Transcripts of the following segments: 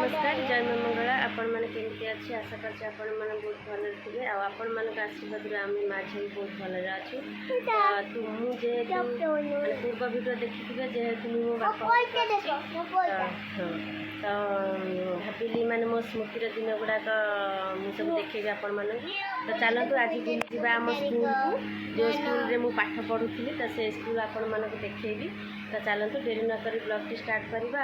नमस्कार जय मां मंगला आपण मैंने केमती अच्छे आशा करछे आपण मैंने बहुत भल थे आपण मान आशीर्वाद आम माँ झी बहुत भल अच्छु तू मुझे पूर्व भिडियो देखी जेहेतु मो बापा तो भाविली माने मो स्मृतिर दिन गुड़ाक मुझे देखेबी आपण मान तो चलतु आज बुली आम स्कूल को जो स्कूल रे मु पाठ पढ़ुली तो से स्कूल आपण मान देखेबी तो चलतु डेरी न करी ब्लॉग टी स्टार्ट करवा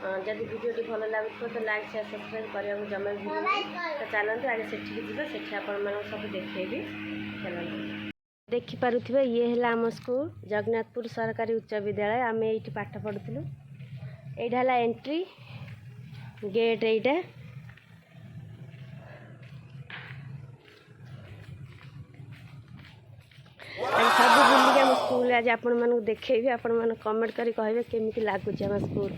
जब वीडियो भल लगुव तो लाइक शेयर सब्सक्राइब करने को जमा भूल तो चलते आगे से जी आपण सब देखेबी चलते देखिपे ये है आम स्कूल जगन्नाथपुर सरकारी उच्च विद्यालय आम ये पाठ पढ़ुलु यहाँ है एंट्री गेट यहाँ सब बुलिक आम स्कूल आज आपण मानक देखेबी आपण मान कमेंट करी कहबे केमिति लागुच आम स्कूल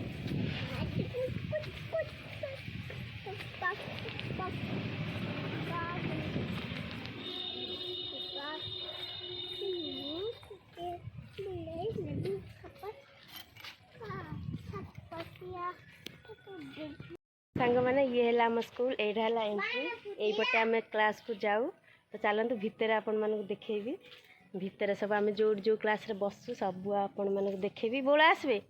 सांग मैंने ये है आम स्कूल यहाँ है एंट्री यहीपटे आम क्लास को जाऊ तो चलतु भितर आपण मानक देखेबी भितर सब आम जो जो क्लास रे बसु सब आपण मानक देखेबी बोल आसबे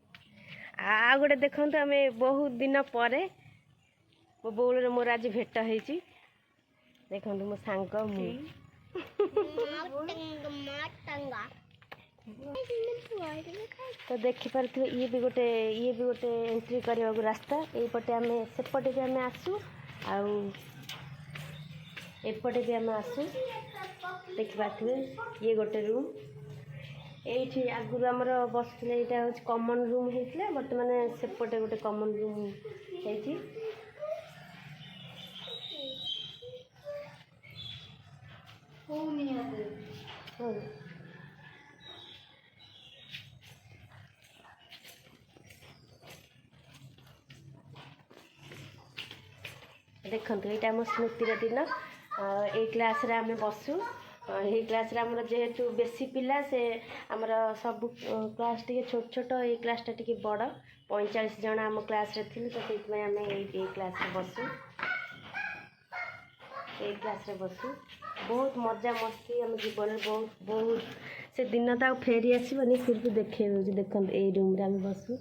आ गोटे देखु आम बहुत दिन पर मो बोल मोर आज भेट होती देखु मो सांग तो देखिपे ये भी गोटे एंट्री करने को रास्ता यहीपटे आम सेपटे भी आम आसू आउपटे भी आम आसू देखिपे ये गोटे रूम ये आगुरी आमर बसुले यहाँ हूँ कमन रूम होता बर्तमान सेपटे गोटे कमन रूम होती देखो यहाँ आम स्मृतिर दिन ये क्लास रे आम बसु ये क्लास रे आमर जेहेतु बेसी पिला से आमर सब क्लास टी छोट छोट ये क्लासटा टी बड़ 45 जन आम क्लास रे थी तो से आम ये क्लास रे बसु ये क्लास रे बसु बहुत मजा मस्ती आम जीवन में बहुत बहुत से दिन तो फेरी आसबनी फिर भी देखे देखो ये रूम रे आम बसु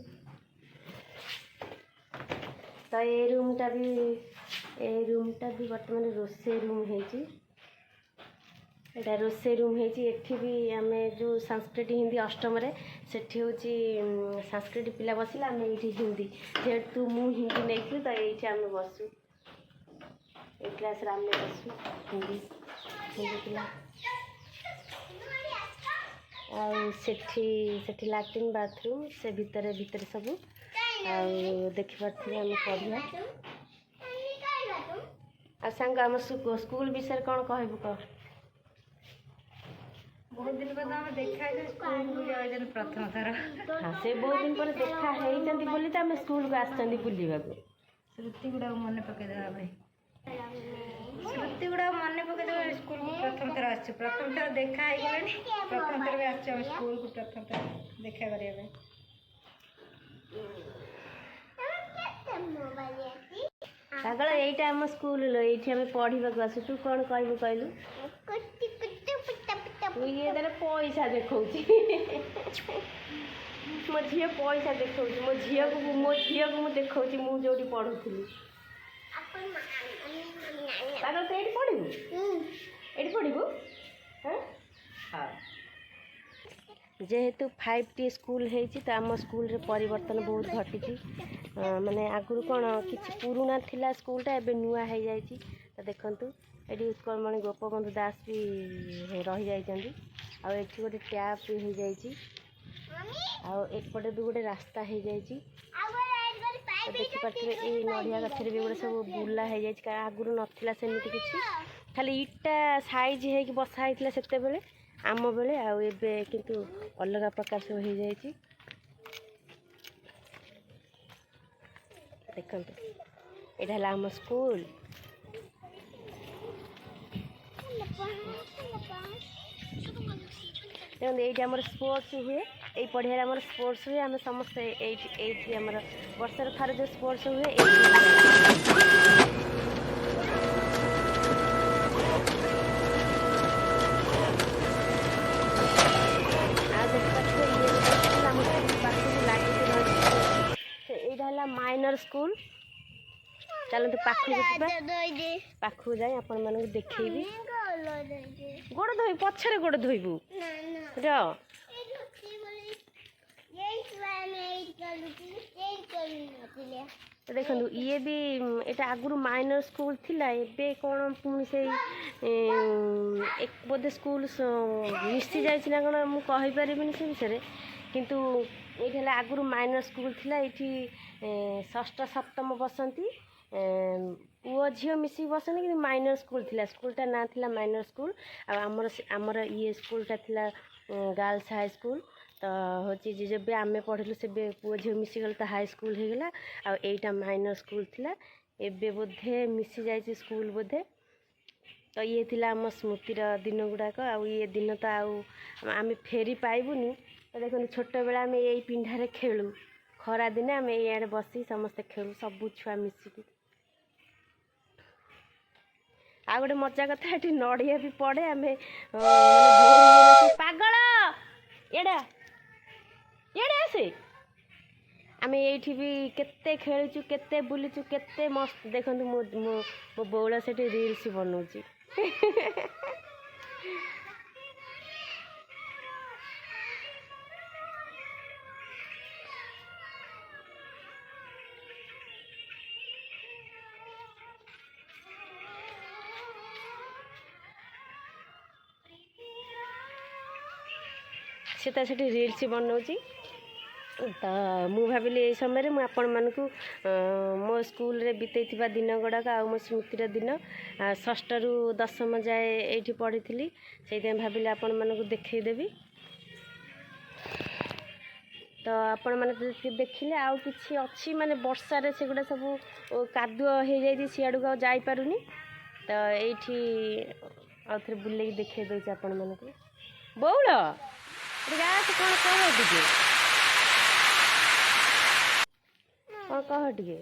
तो ये रूमटा भी बर्तमान रोसे रूम होती रोसे रूम होती भी आम जो संस्कृत हिंदी अष्टम सेठी हूँ संस्कृत पिला बसला आम ये हिंदी जेहेतु मु हिंदी नहीं तो ये आम बसु ये क्लास आम बसु हिंदी हिंदी पिला सेठी लैट्रिन बाथरूम से भितर सब देखिपे आम पढ़ा आ सांग आम स्कूल विषय कौन कहबू कह बहुत दिन बाद हम देखा स्कूल प्रथम थर हाँ से बहुत दिन पर देखा होती बोली तो आम स्कूल को आसती बुलवा स्मृति गुड़ा मन पकईदेवा भाई स्मृति गुड़ा मन पकईदेवा स्कूल को प्रथम थर प्रथम थर देखा प्रथम थर भी आम स्कूल को प्रथम थर देखा करने पागल यहीटा आम स्कूल ये आम पढ़ा आसु तू कौन कहबू कहलु ये पैसा देखा मो झी पैसा देखा मो झी को मुझे देखा मुझे पढ़ुली पागल तो ये पढ़ू ये पढ़ू हाँ हाँ जेहेतु 5T स्कूल होती तो आम स्कूल रे परिवर्तन बहुत घटी माने आगुरी कौन किसी पुराना थिला स्कूलटा एवं नुआ हो जाए तो देखूँ ये उत्कलमणि गोपबंधु दास भी रही जाइए आउ गोटे टैप भी हो जाए आउपटे भी गोटे रास्ता हो जाए देखिपे ये नड़िया गचर भी गोटे सब बुला हो जाए आगुरी नाला सेमती किसी खाली इटा साइज हो बसा होता से बेले आम बेले आबे किंतु अलग प्रकार सब हो जाए देखो यहाँ आम स्कूल देखो ये स्पोर्ट्स हुए ଏଇ ପଡ଼ିଆରେ ଆମର ସ୍ପୋର୍ଟସ୍ ହୁଏ। ଆମେ ସମସ୍ତେ ଏଇଠି ଆମର ବର୍ଷରେ ଥରେ ଯେଉଁ ସ୍ପୋର୍ଟସ୍ ହୁଏ ଏଇଟା ହେଲା ମାଇନର ସ୍କୁଲ। ଚାଲନ୍ତୁ ପାଖକୁ ଯିବା, ପାଖକୁ ଯାଇ ଆପଣମାନଙ୍କୁ ଦେଖେଇବି। ଗୋଡ଼ ଧୋଇବୁ, ପଛରେ ଗୋଡ଼ ଧୋଇବୁ ର। ଦେଖନ୍ତୁ ଇଏ ବି ଏଇଟା ଆଗରୁ ମାଇନର ସ୍କୁଲ ଥିଲା, ଏବେ କ'ଣ ପୁଣି ସେଇ ବୋଧେ ସ୍କୁଲ ମିଶି ଯାଇଛି ନା କ'ଣ ମୁଁ କହିପାରିବିନି ସେ ବିଷୟରେ। କିନ୍ତୁ ଏଇଠି ହେଲା ଆଗରୁ ମାଇନର ସ୍କୁଲ ଥିଲା। ଏଇଠି ଷଷ୍ଠ ସପ୍ତମ ବସନ୍ତି, ପୁଅ ଝିଅ ମିଶିକି ବସନ୍ତି, କିନ୍ତୁ ମାଇନର ସ୍କୁଲ ଥିଲା। ସ୍କୁଲଟା ନାଁ ଥିଲା ମାଇନର ସ୍କୁଲ। ଆଉ ଆମର ଇଏ ସ୍କୁଲଟା ଥିଲା ଗାର୍ଲସ ହାଇ ସ୍କୁଲ। ତ ହେଉଛି ଯେବେ ଆମେ ପଢ଼ିଲୁ ସେବେ ପୁଅ ଝିଅ ମିଶିଗଲେ ତ ହାଇ ସ୍କୁଲ ହେଇଗଲା। ଆଉ ଏଇଟା ମାଇନର ସ୍କୁଲ ଥିଲା, ଏବେ ବୋଧେ ମିଶି ଯାଇଛି ସ୍କୁଲ ବୋଧେ। ତ ଇଏ ଥିଲା ଆମ ସ୍ମୃତିର ଦିନ ଗୁଡ଼ାକ। ଆଉ ଇଏ ଦିନ ତ ଆଉ ଆମେ ଫେରି ପାଇବୁନି। ତ ଦେଖନ୍ତୁ ଛୋଟବେଳେ ଆମେ ଏଇ ପିଣ୍ଡାରେ ଖେଳୁ, ଖରାଦିନେ ଆମେ ଏଇଆଡ଼େ ବସି ସମସ୍ତେ ଖେଳୁ, ସବୁ ଛୁଆ ମିଶିକି। ଆଉ ଗୋଟେ ମଜା କଥା, ଏଠି ନଡ଼ିଆ ବି ପଡ଼େ। ଆମେ ପାଗଳ ଏଇଟା ଇଆଡ଼େ ଆସେ। ଆମେ ଏଇଠି ବି କେତେ ଖେଳିଛୁ, କେତେ ବୁଲିଛୁ, କେତେ ମସ୍ତ। ଦେଖନ୍ତୁ ମୋ ବଉଳ ସେଠି ରିଲ୍ସ ବନଉଛି। ସେ ତ ସେଠି ରିଲ୍ସ ବନଉଛି। ତ ମୁଁ ଭାବିଲି ଏଇ ସମୟରେ ମୁଁ ଆପଣମାନଙ୍କୁ ମୋ ସ୍କୁଲରେ ବିତେଇଥିବା ଦିନ ଗୁଡ଼ାକ ଆଉ ମୋ ସ୍ମୃତିର ଦିନ, ଷଷ୍ଠରୁ ଦଶମ ଯାଏ ଏଇଠି ପଢ଼ିଥିଲି, ସେଇଥିପାଇଁ ଭାବିଲି ଆପଣମାନଙ୍କୁ ଦେଖେଇଦେବି। ତ ଆପଣମାନେ ଯଦି ଦେଖିଲେ ଆଉ କିଛି ଅଛି ମାନେ ବର୍ଷାରେ ସେଗୁଡ଼ା ସବୁ କାଦୁଅ ହେଇଯାଇଛି, ସିଆଡ଼କୁ ଆଉ ଯାଇପାରୁନି। ତ ଏଇଠି ଆଉ ଥରେ ବୁଲେଇକି ଦେଖେଇ ଦେଉଛି ଆପଣମାନଙ୍କୁ। ବଉଳ ଗାଁ କ'ଣ କହ ଟିକେ, କ'ଣ କହ ଟିକେ।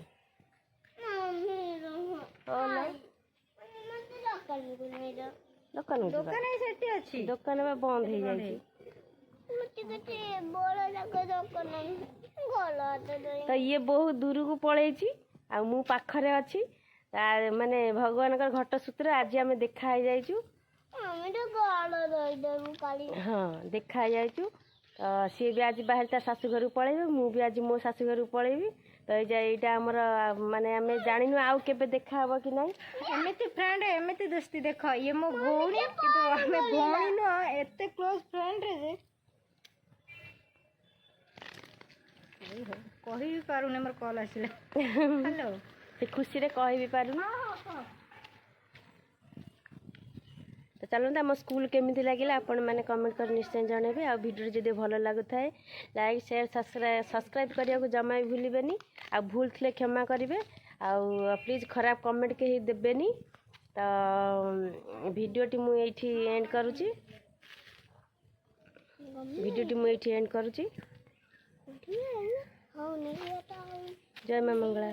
ଦୋକାନ ସେଠି ଅଛି, ଦୋକାନ ବା ବନ୍ଦ ହେଇଯାଇଛି। ତ ଇଏ ବହୁତ ଦୂରକୁ ପଳେଇଛି, ଆଉ ମୁଁ ପାଖରେ ଅଛି। ମାନେ ଭଗବାନଙ୍କର ଘଟ ସୂତ୍ର ଆଜି ଆମେ ଦେଖା ହେଇଯାଇଛୁ। ହଁ, ଦେଖା ହେଇଯାଇଛୁ। ତ ସିଏ ବି ଆଜି ବାହାରେ ତା ଶାଶୁ ଘରକୁ ପଳେଇବେ, ମୁଁ ବି ଆଜି ମୋ ଶାଶୁ ଘରକୁ ପଳେଇବି। ତ ଏଇଟା ଆମର ମାନେ ଆମେ ଜାଣିନୁ ଆଉ କେବେ ଦେଖା ହବ କି ନାହିଁ। ଏମିତି ଫ୍ରେଣ୍ଡ, ଏମିତି ଦୋସ୍ତି। ଦେଖ ଇଏ ମୋ ଭଉଣୀ, କିନ୍ତୁ ଆମେ ଭଉଣୀ ନୁହଁ, ଏତେ କ୍ଲୋଜ ଫ୍ରେଣ୍ଡରେ ଯେ କହିବି ପାରୁନି। ଆମର କଲ୍ ଆସିଲା। ହ୍ୟାଲୋ, ସେ ଖୁସିରେ କହିବି ପାରୁନି। ତ ଚାଲନ୍ତୁ ଆମ ସ୍କୁଲ କେମିତି ଲାଗିଲା ଆପଣମାନେ କମେଣ୍ଟ କରି ନିଶ୍ଚୟ ଜଣାଇବେ। ଆଉ ଭିଡ଼ିଓ ଯଦି ଭଲ ଲାଗୁଥାଏ ଲାଇକ୍ ସେୟାର ସବସ୍କ୍ରାଇବ୍ କରିବାକୁ ଜମା ବି ଭୁଲିବେନି। ଆଉ ଭୁଲ ଥିଲେ କ୍ଷମା କରିବେ। ଆଉ ପ୍ଲିଜ୍ ଖରାପ କମେଣ୍ଟ କେହି ଦେବେନି। ତ ଭିଡ଼ିଓଟି ମୁଁ ଏଇଠି ଏଣ୍ଡ କରୁଛି। ଜୟ ମା ମଙ୍ଗଳା।